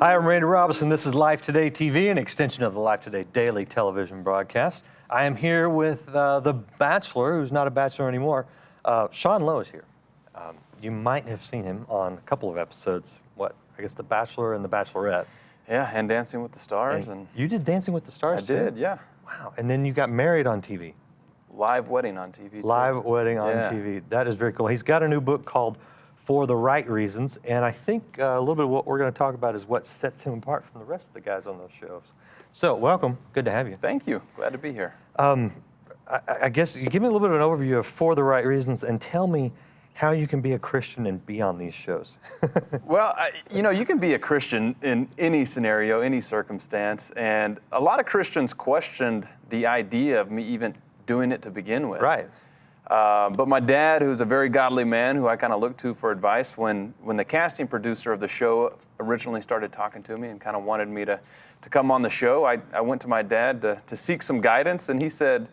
Hi, I'm Randy Robison. This is Life Today TV, an extension of the Life Today daily television broadcast. I am here with the Bachelor, who's not a Bachelor anymore. Lowe is here. You might have seen him on a couple of episodes. I guess The Bachelor and The Bachelorette. Yeah, and Dancing with the Stars. And you did Dancing with the Stars, too? I did, yeah. Wow. And then you got married on TV. Live wedding on TV, too. Live wedding on TV. That is very cool. He's got a new book called For the Right Reasons, and I think a little bit of what we're going to talk about is what sets him apart from the rest of the guys on those shows. So, welcome. Good to have you. Thank you. Glad to be here. I guess you give me a little bit of an overview of For the Right Reasons and tell me how you can be a Christian and be on these shows. Well, you can be a Christian in any scenario, any circumstance, and a lot of Christians questioned the idea of me even doing it to begin with. Right. But my dad, who's a very godly man, who I kind of looked to for advice, when the casting producer of the show originally started talking to me and kind of wanted me to come on the show, I went to my dad to seek some guidance, and he said,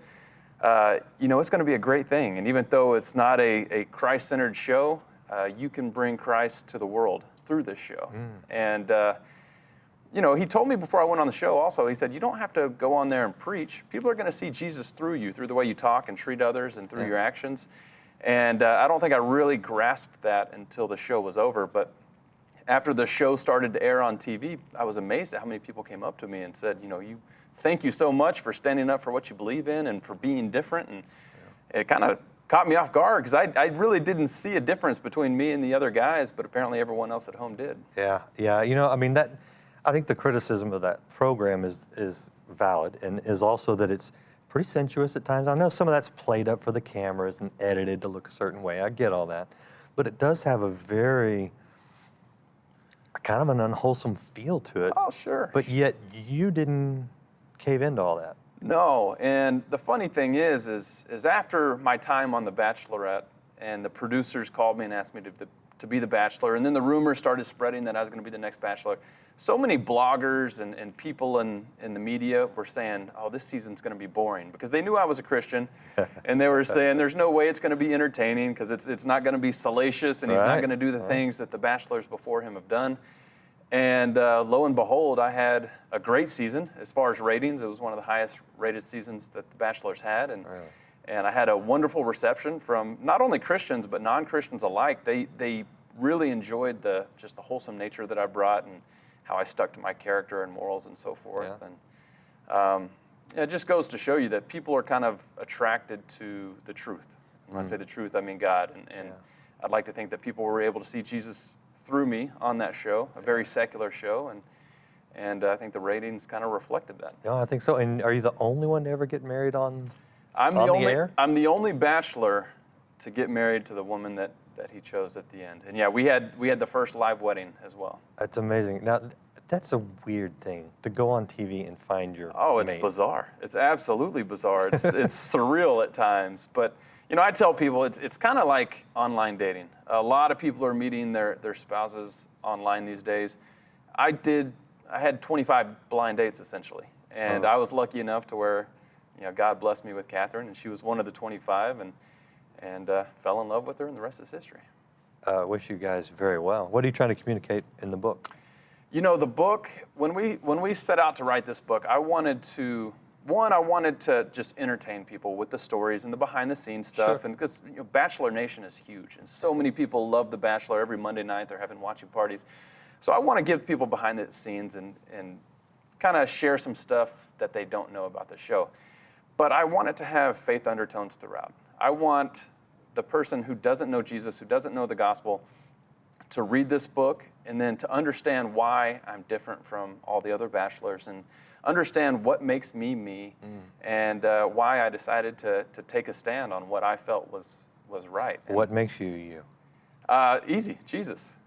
it's going to be a great thing. And even though it's not a Christ-centered show, you can bring Christ to the world through this show. And, he told me before I went on the show also, he said, you don't have to go on there and preach. People are going to see Jesus through you, through the way you talk and treat others and through your actions. And I don't think I really grasped that until the show was over. But after the show started to air on TV, I was amazed at how many people came up to me and said, thank you so much for standing up for what you believe in and for being different. And it kind of caught me off guard because I really didn't see a difference between me and the other guys, but apparently everyone else at home did. Yeah. I think the criticism of that program is valid and is also that it's pretty sensuous at times. I know some of that's played up for the cameras and edited to look a certain way. I get all that. But it does have a very kind of an unwholesome feel to it. Oh, sure. But yet you didn't cave into all that. No, and the funny thing is after my time on The Bachelorette and the producers called me and asked me to be the Bachelor, and then the rumors started spreading that I was going to be the next Bachelor, so many bloggers and people in the media were saying, oh, this season's going to be boring, because they knew I was a Christian, and they were saying there's no way it's going to be entertaining because it's not going to be salacious, and he's not going to do the things that the Bachelors before him have done. And lo and behold, I had a great season as far as ratings. It was one of the highest rated seasons that the Bachelors had, and I had a wonderful reception from not only Christians but non-Christians alike. They really enjoyed the wholesome nature that I brought and how I stuck to my character and morals and so forth. Yeah. And it just goes to show you that people are kind of attracted to the truth. And when I say the truth, I mean God. And I'd like to think that people were able to see Jesus through me on that show, a very secular show, and I think the ratings kind of reflected that. No, I think so. And are you the only one to ever get married on the air? I'm the only Bachelor to get married to the woman that he chose at the end. And yeah, we had the first live wedding as well. That's amazing. Now, that's a weird thing to go on TV and find your it's mate. Bizarre. It's absolutely bizarre. It's surreal at times, but I tell people it's kind of like online dating. A lot of people are meeting their spouses online these days. I had 25 blind dates essentially, and I was lucky enough to where, God blessed me with Catherine, and she was one of the 25, and fell in love with her, and the rest is history. Wish you guys very well. What are you trying to communicate in the book? The book, when we set out to write this book, I wanted to just entertain people with the stories and the behind-the-scenes stuff. Sure. And because Bachelor Nation is huge, and so many people love The Bachelor. Every Monday night they're having watching parties. So I want to give people behind the scenes and kind of share some stuff that they don't know about the show. But I want it to have faith undertones throughout. I want the person who doesn't know Jesus, who doesn't know the gospel, to read this book and then to understand why I'm different from all the other Bachelors and understand what makes me me and why I decided to take a stand on what I felt was right. And what makes you you? Easy, Jesus.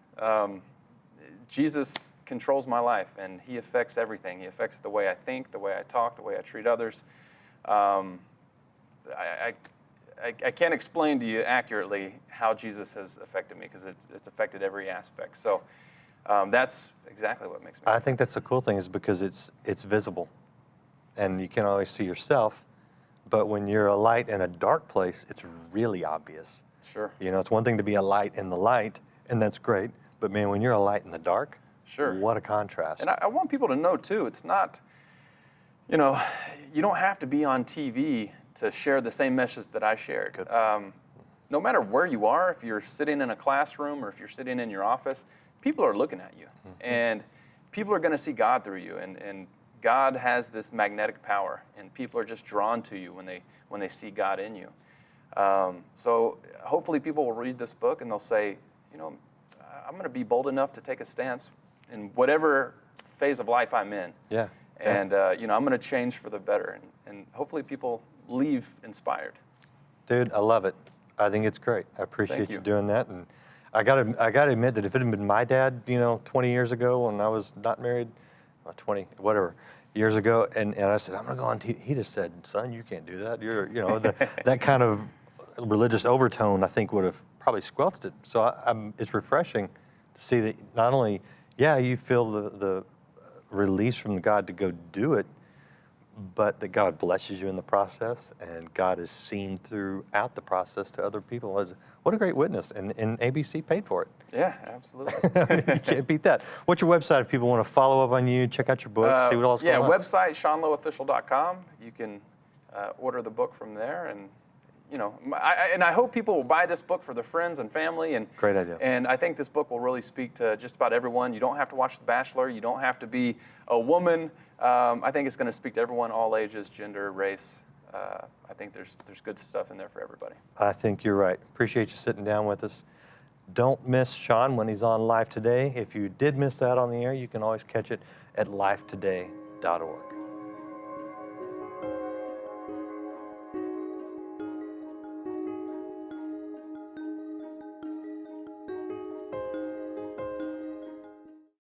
Jesus controls my life, and he affects everything. He affects the way I think, the way I talk, the way I treat others. I can't explain to you accurately how Jesus has affected me because it's affected every aspect. So that's exactly what makes me. I think that's the cool thing is because it's visible, and you can't always see yourself. But when you're a light in a dark place, it's really obvious. Sure. It's one thing to be a light in the light, and that's great. But man, when you're a light in the dark, Sure. What a contrast. And I want people to know too, it's not, you know, you don't have to be on TV to share the same message that I shared. No matter where you are, if you're sitting in a classroom or if you're sitting in your office, people are looking at you. And people are going to see God through you. And God has this magnetic power. And people are just drawn to you when they see God in you. So hopefully people will read this book and they'll say, you know, I'm going to be bold enough to take a stance in whatever phase of life I'm in. Yeah. And, you know, I'm going to change for the better. And hopefully people leave inspired. Dude, I love it. I think it's great. I appreciate you you. doing that. And I gotta admit that if it had been my dad, you know, 20 years ago when I was not married, 20, whatever, years ago, and I said, I'm gonna go on TV, he just said, son, you can't do that. You know, that kind of religious overtone, I think, would have probably squelched it. So it's refreshing to see that not only, yeah, you feel the release from God to go do it, but that God blesses you in the process, and God is seen throughout the process to other people. What a great witness, and ABC paid for it. Yeah, absolutely. You can't beat that. What's your website if people want to follow up on you, check out your book, see what else going on? Yeah, website, SeanLoweOfficial.com. You can order the book from there, and you know, I hope people will buy this book for their friends and family. And great idea. And I think this book will really speak to just about everyone. You don't have to watch The Bachelor. You don't have to be a woman. I think it's going to speak to everyone, all ages, gender, race. I think there's good stuff in there for everybody. I think you're right. Appreciate you sitting down with us. Don't miss Sean when he's on Live Today. If you did miss that on the air, you can always catch it at lifetoday.org.